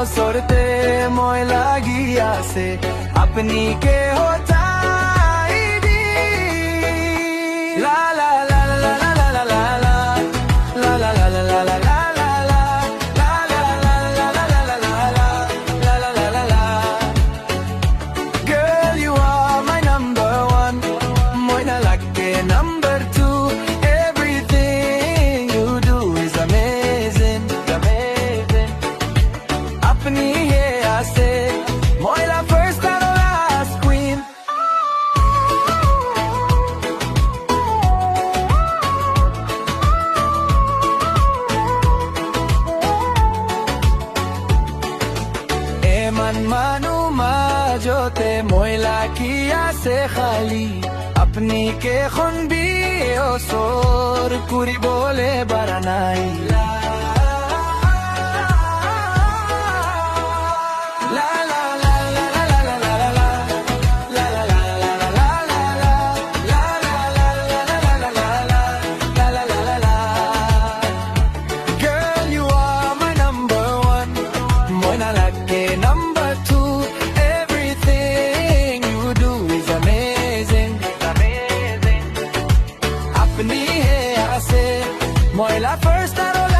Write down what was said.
सोरते मोय लागिया से अपनी के होता ला ला ला ला ला ला ला ला ला ला ला ला ला ला Number two, everything you do is amazing, amazing. Apni hai aase, moila first and last queen. Eman manu ma jote moila kiya se khali. अपनी के खुन भी ओ सोर कुरी बोले बरनाई ला ला ला ला ला ला ला ला ला ला Girl, you are my number one. Moina lage number two. Everything you do is amazing. अपनी है आसे मोइला first and